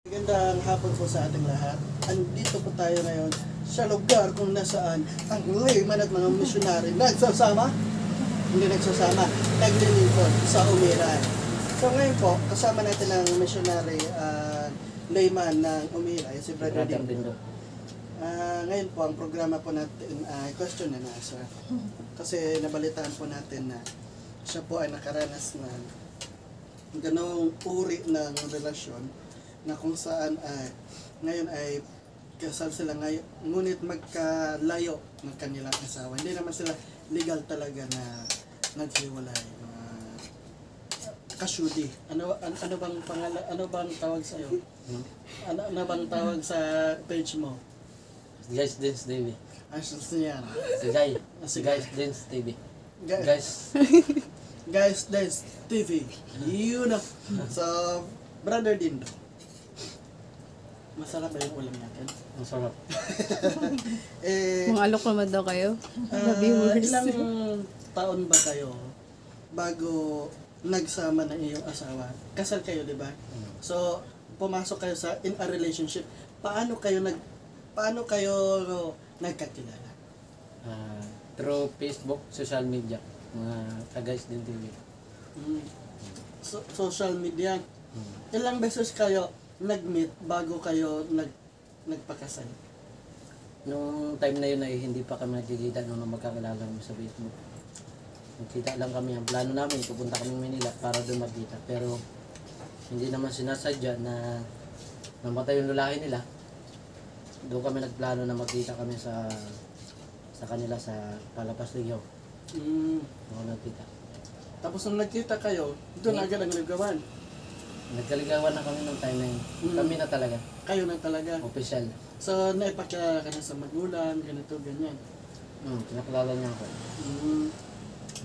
Magandang hapon po sa ating lahat. Andito po tayo ngayon sa lugar kung nasaan ang layman at mga misyonary nagsasama, hindi nagsasama, naglilingkod sa Umiray. So ngayon po, kasama natin ang missionary layman ng Umiray, si Brother Dindo. Ngayon po, ang programa po natin ay question and answer. Kasi nabalitaan po natin na siya po ay nakaranas ng ganong uri ng relasyon na kung saan ay ngayon ay kasal sila ngayon, ngunit magkalayo ng kanilang asawa. Hindi naman sila legal talaga na naghiwalay. Kasyudi. Ano bang pangalan? Ano bang tawag sa iyo? Ano bang tawag sa page mo? Guys Dance TV. Ashes niya. Si Guys Dance TV. Guys Dance TV. Yun na. So, Brother Dindo. Masarap ba yung ulam natin? Masarap. Mga alok naman daw kayo. Viewers. Ilang taon ba kayo bago nagsama na iyong asawa? Kasal kayo, di ba? So, pumasok kayo sa in a relationship. Paano kayo nagkakilala? Through Facebook, social media. Mga ka-Guys Dance TV. Social media. Ilang beses kayo nag-meet bago kayo nagpakasal? Nung time na yun ay hindi pa kami nagkikita nung magkakilala kami sa Facebook. Nagkita lang kami. Ang plano namin, pupunta kami Manila para doon magkita. Pero hindi naman sinasadya na namatay yung lalaki nila. Doon kami nagplano na magkita kami sa kanila sa Palapas Ligaw. Doon nagkita. Tapos nung nagkita kayo, doon agad ang ligawan. Nagkaligawan na kami ng time na yun. Kami na talaga. Kayo na talaga. Official. So, naipakilala ka na sa magulang, ganito, ganyan. Pinakilala niya ako.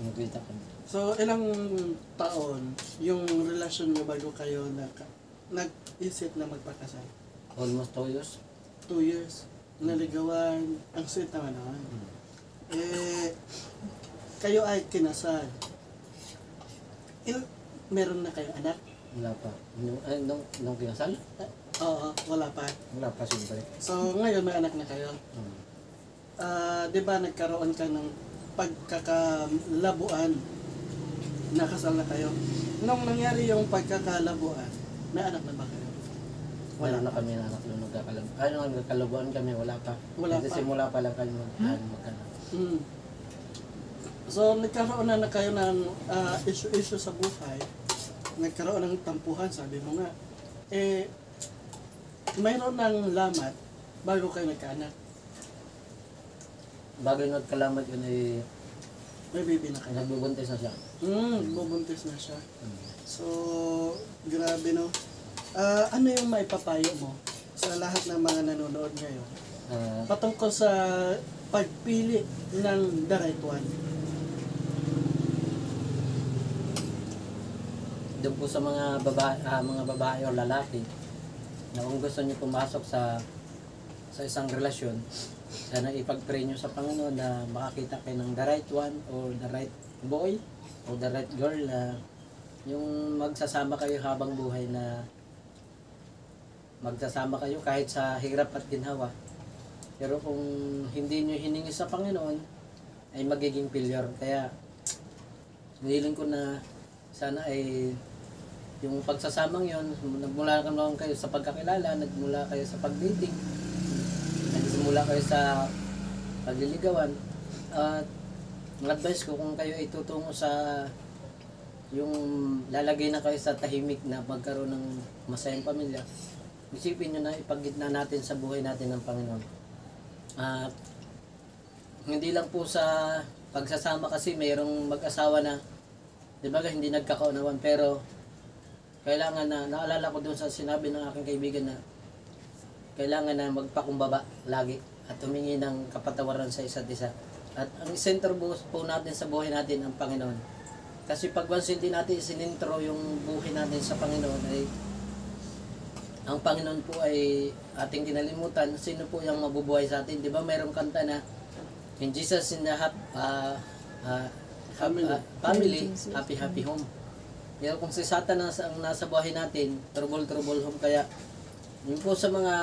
Nagkita kami. So, ilang taon yung relasyon nyo bago kayo nag-isip na magpakasal? Almost 2 years. 2 years. Naligawan. Ang sweet naman naman. Kayo ay kinasal. Meron na kayong anak? Wala pa. Nung kinasal? Oo, wala pa. Wala pa siyempre. So, ngayon may anak na kayo. Di ba nagkaroon ka ng pagkakalabuan? Nakasal na kayo. Nung nangyari yung pagkakalabuan, may anak na ba kayo? Wala na kami na anak nung nagkakalabuan kami. Wala pa. Wala pa. Simula pa lang kami magkano. So, nagkaroon na kayo ng issue sa buhay. Nagkaroon ng tampuhan, sabi mo nga. Mayroon ng lamat bago kayo nagkaanak. Bago yung nagkalamat yun ay May baby na kayo. nagbubuntis na siya. Bubuntis na siya. So, grabe no. Ano yung maipapayo mo sa lahat ng mga nanonood ngayon? Patungkol sa pagpili ng the right one. Doon po sa mga babae o lalaki na kung gusto niyo pumasok sa isang relasyon, sana ipag-pray niyo sa Panginoon na makakita kayo ng the right one or the right boy or the right girl na yung magsasama kayo habang buhay, na magsasama kayo kahit sa hirap at ginhawa. Pero kung hindi niyo hiningi sa Panginoon ay magiging failure. Kaya hiniling ko na sana ay yung pagsasamang yon, nagmula lang kayo sa pagkakilala, nagmula kayo sa pag-dating, nagsimula kayo sa pagliligawan. At ang advice ko, kung kayo ay tutungo sa yung lalagay na kayo sa tahimik na magkaroon ng masayang pamilya, isipin nyo na ipagitna natin sa buhay natin ng Panginoon. At hindi lang po sa pagsasama, kasi mayroong mag-asawa na di ba hindi nagkakaunawan, pero kailangan na, naalala ko doon sa sinabi ng aking kaibigan na kailangan na magpakumbaba lagi at humingi ng kapatawaran sa isa't isa. At ang center po natin sa buhay natin ang Panginoon. Kasi pag once hindi natin sinintro yung buhay natin sa Panginoon, ay ang Panginoon po ay ating kinalimutan. Sino po yung mabubuhay sa atin? Di ba mayroong kanta na in Jesus in the family, happy home. Pero kung si Satan ang nasa buhay natin, trouble home, kaya Yun po sa mga,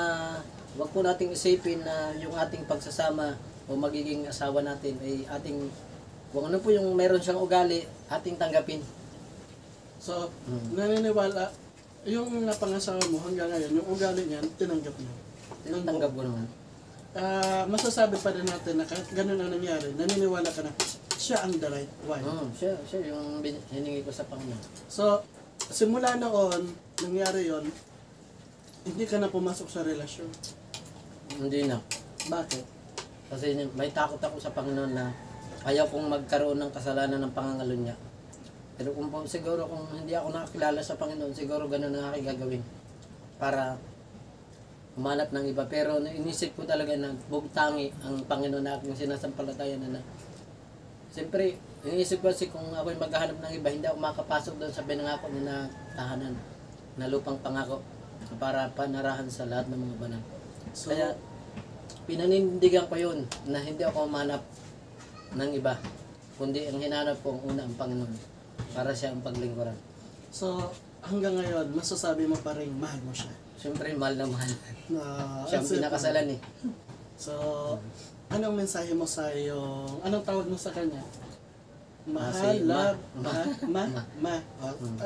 wag po nating isipin na yung ating pagsasama o magiging asawa natin ay ating, kung ano po yung meron siyang ugali, ating tanggapin. So, naniniwala, yung napangasawa mo hanggang ngayon, yung ugali niyan, tinanggap mo. Tinatanggap ko naman. Masasabi pa rin natin na kahit ganun ang nangyari, naniniwala ka na siya ang the right one. Siya yung hiningi ko sa Panginoon. So, simula noon, nangyari yon, hindi ka na pumasok sa relasyon. Hindi na. Bakit? Kasi may takot ako sa Panginoon na ayaw kong magkaroon ng kasalanan ng pangangalo niya. Pero siguro kung hindi ako nakakilala sa Panginoon, siguro ganun ang aking gagawin. Para humanap ng iba. Pero inisip ko talaga na bugtangi ang Panginoon na aking sinasampalatayan na siyempre, iniisip ko kasi kung ako'y maghahanap ng iba, hindi ako makapasok doon sa pinangako niya na tahanan, na lupang pangako, para panarahan sa lahat ng mga banal. So, Kaya, pinanindigan ko yun, na hindi ako humanap ng iba, kundi ang hinanap ko ang una ang Panginoon, para siya ang paglingkuran. so hanggang ngayon, masasabi mo pa rin, mahal mo siya. Siyempre, mahal na mahal. Siya ang As in, pinakasalan eh. So, anong mensahe mo sa iyong, anong tawag mo sa kanya? Mahal, Si Ma. love, ma.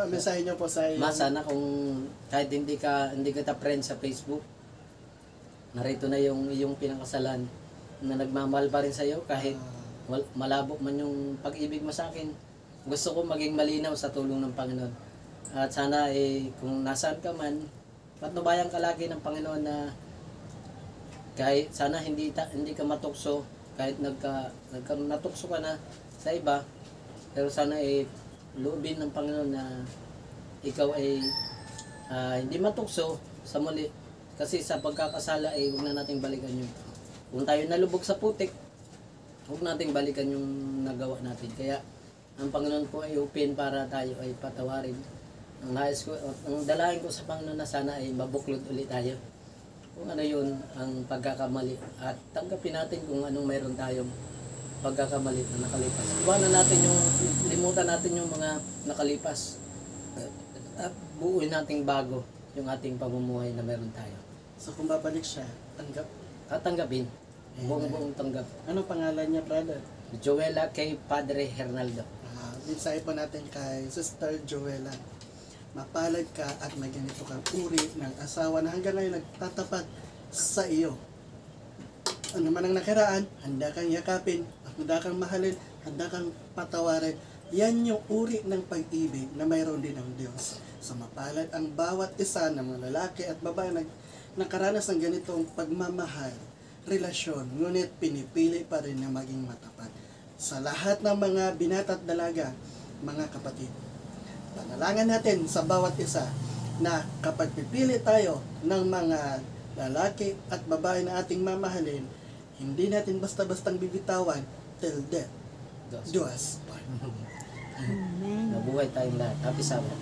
Mensahe niyo po sa iyong... Sana kung kahit hindi kita friend sa Facebook, narito na yung iyong pinakasalan na nagmamahal pa rin sa iyo kahit malabo man yung pag-ibig mo sa akin. Gusto ko maging malinaw sa tulong ng Panginoon. At sana kung nasaan ka man, patnubayan ka lagi ng Panginoon na kahit sana hindi ka matukso, kahit natukso ka na sa iba, pero sana loobin ng Panginoon na ikaw ay hindi matukso sa muli. Kasi sa pagkakasala huwag na nating balikan yun. Kung tayo nalubog sa putik, huwag nating balikan yung nagawa natin. Kaya ang Panginoon po ay open para tayo ay patawarin. Ang dalahin ko sa Panginoon na sana ay mabuklod ulit tayo. Kung ano yun ang pagkakamali. At tanggapin natin kung anong mayroon tayong pagkakamali na nakalipas. Iwanan natin limutan natin yung mga nakalipas. At buuin nating bago yung ating pamumuhay na mayroon tayo. So, kung babalik siya, tanggap. Tanggapin. Buong tanggap. Anong pangalan niya, brother? Joella kay Padre Hernaldo. Mensahe po natin kay Sister Joella. Mapalad ka at may ganito kang uri ng asawa na hanggang ngayon nagtatapat sa iyo. Ano man ang nakaraan, handa kang yakapin, handa kang mahalin, handa kang patawarin. Yan yung uri ng pag-ibig na mayroon din ng Diyos. So mapalad ang bawat isa ng mga lalaki at babae na nakaranas ng ganitong pagmamahal, relasyon, ngunit pinipili pa rin na maging matapat. Sa lahat ng mga binata at dalaga, mga kapatid, panalangin natin sa bawat isa na kapag pipili tayo ng mga lalaki at babae na ating mamahalin, hindi natin basta-bastang bibitawan till death do us part. Mabuhay tayong lahat. Happy Sabbath.